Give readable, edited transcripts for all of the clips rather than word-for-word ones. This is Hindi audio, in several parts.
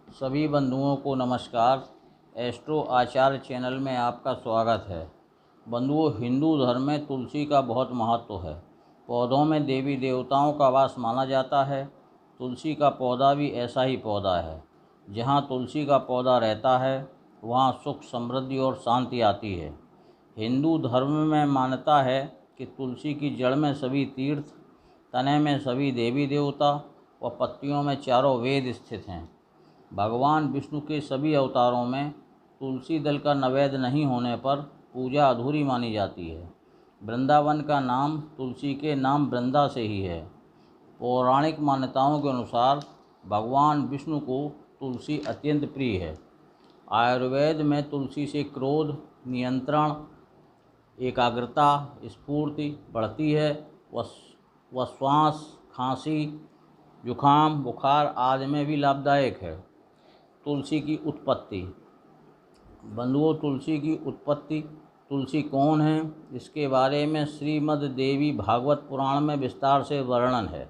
सभी बंधुओं को नमस्कार। एस्ट्रो आचार्य चैनल में आपका स्वागत है। बंधुओं, हिंदू धर्म में तुलसी का बहुत महत्व है। पौधों में देवी देवताओं का वास माना जाता है। तुलसी का पौधा भी ऐसा ही पौधा है। जहाँ तुलसी का पौधा रहता है वहाँ सुख, समृद्धि और शांति आती है। हिंदू धर्म में मान्यता है कि तुलसी की जड़ में सभी तीर्थ, तने में सभी देवी देवता व पत्तियों में चारों वेद स्थित हैं। भगवान विष्णु के सभी अवतारों में तुलसी दल का नैवेद्य नहीं होने पर पूजा अधूरी मानी जाती है। वृंदावन का नाम तुलसी के नाम वृंदा से ही है। पौराणिक मान्यताओं के अनुसार भगवान विष्णु को तुलसी अत्यंत प्रिय है। आयुर्वेद में तुलसी से क्रोध नियंत्रण, एकाग्रता, स्फूर्ति बढ़ती है। व श्वास, खांसी, जुखाम, बुखार आदि में भी लाभदायक है। तुलसी की उत्पत्ति। बंधुओं, तुलसी की उत्पत्ति, तुलसी कौन है, इसके बारे में श्रीमद् देवी भागवत पुराण में विस्तार से वर्णन है।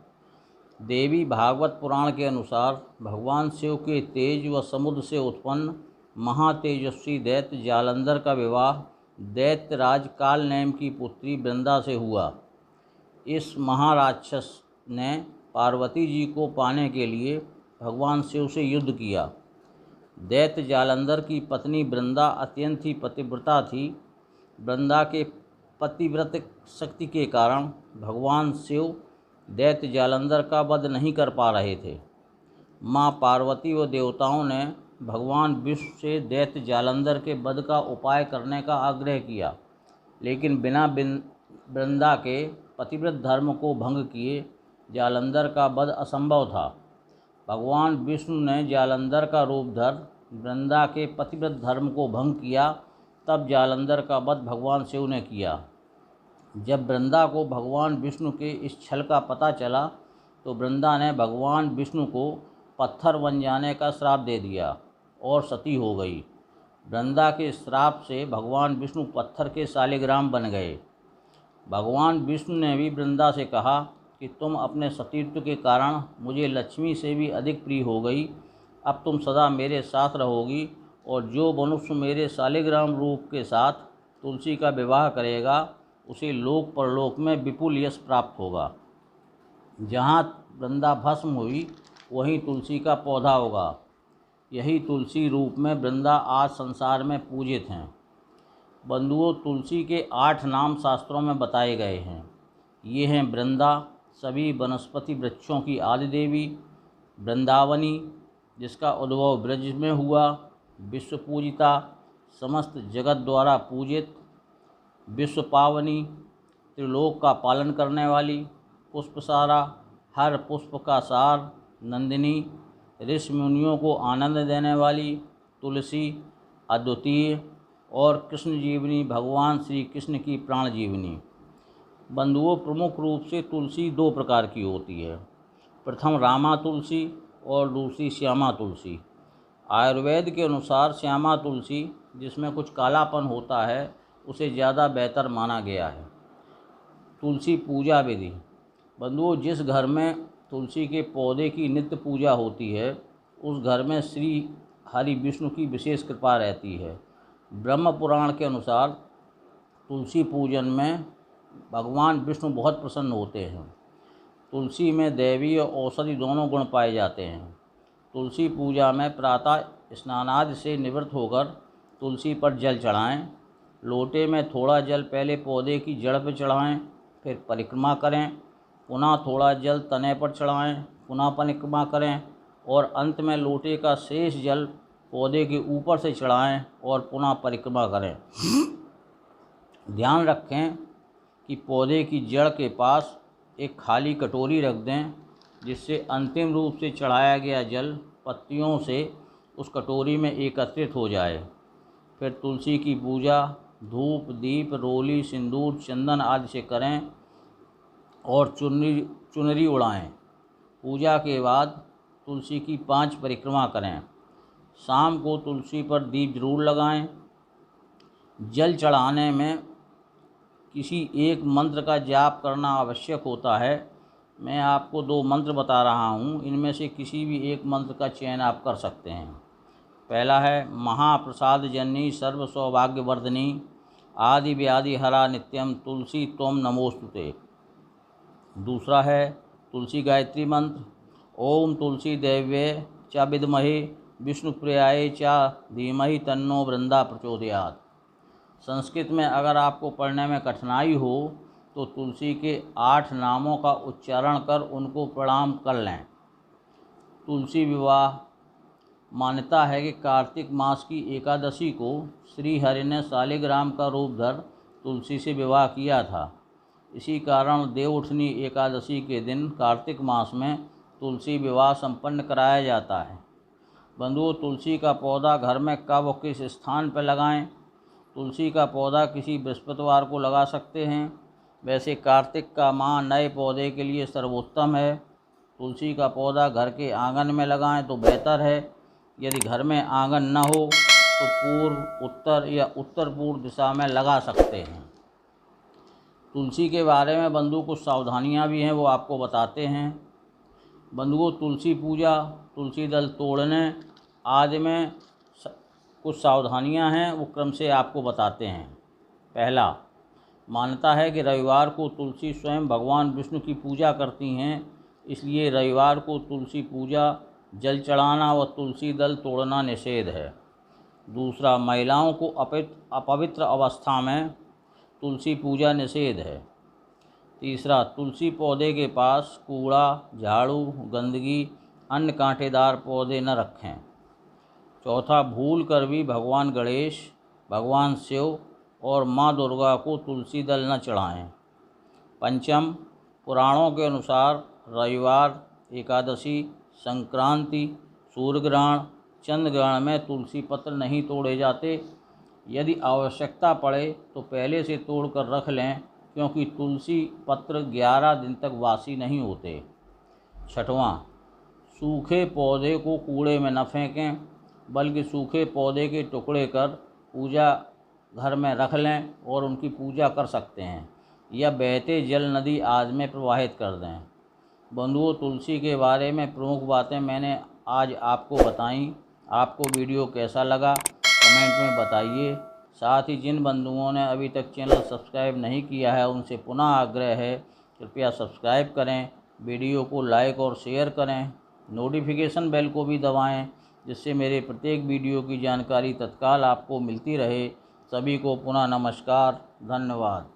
देवी भागवत पुराण के अनुसार भगवान शिव के तेज व समुद्र से उत्पन्न महातेजस्वी दैत्य जालंधर का विवाह दैत्यराज कालनेम की पुत्री वृंदा से हुआ। इस महाराक्षस ने पार्वती जी को पाने के लिए भगवान शिव से युद्ध किया। दैत्य जालंधर की पत्नी वृंदा अत्यंत ही पतिव्रता थी। वृंदा के पतिव्रत शक्ति के कारण भगवान शिव दैत्य जालंधर का वध नहीं कर पा रहे थे। माँ पार्वती व देवताओं ने भगवान विष्णु से दैत्य जालंधर के वध का उपाय करने का आग्रह किया, लेकिन बिना वृंदा के पतिव्रत धर्म को भंग किए जालंधर का वध असंभव था। भगवान विष्णु ने जालंधर का रूप धर वृंदा के पतिव्रत धर्म को भंग किया। तब जालंधर का वध भगवान शिव ने किया। जब वृंदा को भगवान विष्णु के इस छल का पता चला तो वृंदा ने भगवान विष्णु को पत्थर बन जाने का श्राप दे दिया और सती हो गई। वृंदा के श्राप से भगवान विष्णु पत्थर के शालिग्राम बन गए। भगवान विष्णु ने भी वृंदा से कहा कि तुम अपने सतीत्व के कारण मुझे लक्ष्मी से भी अधिक प्रिय हो गई। अब तुम सदा मेरे साथ रहोगी और जो मनुष्य मेरे शालिग्राम रूप के साथ तुलसी का विवाह करेगा उसे लोक परलोक में विपुल यश प्राप्त होगा। जहाँ वृंदा भस्म हुई वहीं तुलसी का पौधा होगा। यही तुलसी रूप में वृंदा आज संसार में पूजित हैं। बंधुओं, तुलसी के 8 नाम शास्त्रों में बताए गए हैं। ये हैं वृंदा, सभी वनस्पति वृक्षों की आदि देवी, वृंदावनी जिसका उद्भव ब्रज में हुआ, विश्व पूजिता समस्त जगत द्वारा पूजित, विश्व पावनी त्रिलोक का पालन करने वाली, पुष्पसारा हर पुष्प का सार, नंदिनी ऋषि मुनियों को आनंद देने वाली, तुलसी अद्वितीय और कृष्ण जीवनी भगवान श्री कृष्ण की प्राण जीवनी। बंधुओं, प्रमुख रूप से तुलसी 2 प्रकार की होती है। प्रथम रामा तुलसी और दूसरी श्यामा तुलसी। आयुर्वेद के अनुसार श्यामा तुलसी, जिसमें कुछ कालापन होता है, उसे ज़्यादा बेहतर माना गया है। तुलसी पूजा विधि। बंधुओं, जिस घर में तुलसी के पौधे की नित्य पूजा होती है उस घर में श्री हरि विष्णु की विशेष कृपा रहती है। ब्रह्म पुराण के अनुसार तुलसी पूजन में भगवान विष्णु बहुत प्रसन्न होते हैं। तुलसी में दैवीय और औषधि दोनों गुण पाए जाते हैं। तुलसी पूजा में प्रातः स्नानादि से निवृत्त होकर तुलसी पर जल चढ़ाएं। लोटे में थोड़ा जल पहले पौधे की जड़ पर चढ़ाएं, फिर परिक्रमा करें। पुनः थोड़ा जल तने पर चढ़ाएं, पुनः परिक्रमा करें और अंत में लोटे का शेष जल पौधे के ऊपर से चढ़ाएं और पुनः परिक्रमा करें। ध्यान रखें कि पौधे की जड़ के पास एक खाली कटोरी रख दें, जिससे अंतिम रूप से चढ़ाया गया जल पत्तियों से उस कटोरी में एकत्रित हो जाए। फिर तुलसी की पूजा धूप, दीप, रोली, सिंदूर, चंदन आदि से करें और चुनरी उड़ाएं। पूजा के बाद तुलसी की 5 परिक्रमा करें। शाम को तुलसी पर दीप जरूर लगाएं। जल चढ़ाने में किसी एक मंत्र का जाप करना आवश्यक होता है। मैं आपको 2 मंत्र बता रहा हूँ, इनमें से किसी भी एक मंत्र का चयन आप कर सकते हैं। पहला है महाप्रसाद जननी सर्व सौभाग्यवर्धिनी आदि व्याधि हरा नित्यम तुलसी त्वं नमोस्तुते। दूसरा है तुलसी गायत्री मंत्र, ओम तुलसी देव्ये च विद्महे विष्णुप्रियाय च धीमहि तन्नो वृंदा प्रचोदयात्। संस्कृत में अगर आपको पढ़ने में कठिनाई हो तो तुलसी के 8 नामों का उच्चारण कर उनको प्रणाम कर लें। तुलसी विवाह। मान्यता है कि कार्तिक मास की एकादशी को श्री हरि ने शालिग्राम का रूप धर तुलसी से विवाह किया था। इसी कारण देवउठनी एकादशी के दिन कार्तिक मास में तुलसी विवाह संपन्न कराया जाता है। बंधुओं, तुलसी का पौधा घर में कब और किस स्थान पर लगाएं? तुलसी का पौधा किसी बृहस्पतिवार को लगा सकते हैं। वैसे कार्तिक का माह नए पौधे के लिए सर्वोत्तम है। तुलसी का पौधा घर के आंगन में लगाएं तो बेहतर है। यदि घर में आंगन न हो तो पूर्व, उत्तर या उत्तर पूर्व दिशा में लगा सकते हैं। तुलसी के बारे में बंधु कुछ सावधानियां भी हैं, वो आपको बताते हैं। बंधुओं, तुलसी पूजा, तुलसी दल तोड़ने आदि में कुछ सावधानियां हैं, वो क्रम से आपको बताते हैं। पहला, मान्यता है कि रविवार को तुलसी स्वयं भगवान विष्णु की पूजा करती हैं, इसलिए रविवार को तुलसी पूजा, जल चढ़ाना व तुलसी दल तोड़ना निषेध है। दूसरा, महिलाओं को अपवित्र अवस्था में तुलसी पूजा निषेध है। तीसरा, तुलसी पौधे के पास कूड़ा, झाड़ू, गंदगी, अन्य कांटेदार पौधे न रखें। चौथा, भूल कर भी भगवान गणेश, भगवान शिव और माँ दुर्गा को तुलसी दल न चढ़ाएं। पंचम, पुराणों के अनुसार रविवार, एकादशी, संक्रांति, सूर्यग्रहण, चंद्रग्रहण में तुलसी पत्र नहीं तोड़े जाते। यदि आवश्यकता पड़े तो पहले से तोड़कर रख लें, क्योंकि तुलसी पत्र 11 दिन तक वासी नहीं होते। छठवां, सूखे पौधे को कूड़े में न फेंकें, बल्कि सूखे पौधे के टुकड़े कर पूजा घर में रख लें और उनकी पूजा कर सकते हैं, या बहते जल नदी आदि में प्रवाहित कर दें। बंधुओं, तुलसी के बारे में प्रमुख बातें मैंने आज आपको बताईं। आपको वीडियो कैसा लगा कमेंट में बताइए। साथ ही जिन बंधुओं ने अभी तक चैनल सब्सक्राइब नहीं किया है उनसे पुनः आग्रह है, कृपया सब्सक्राइब करें, वीडियो को लाइक और शेयर करें, नोटिफिकेशन बेल को भी दबाएं, जिससे मेरे प्रत्येक वीडियो की जानकारी तत्काल आपको मिलती रहे। सभी को पुनः नमस्कार, धन्यवाद।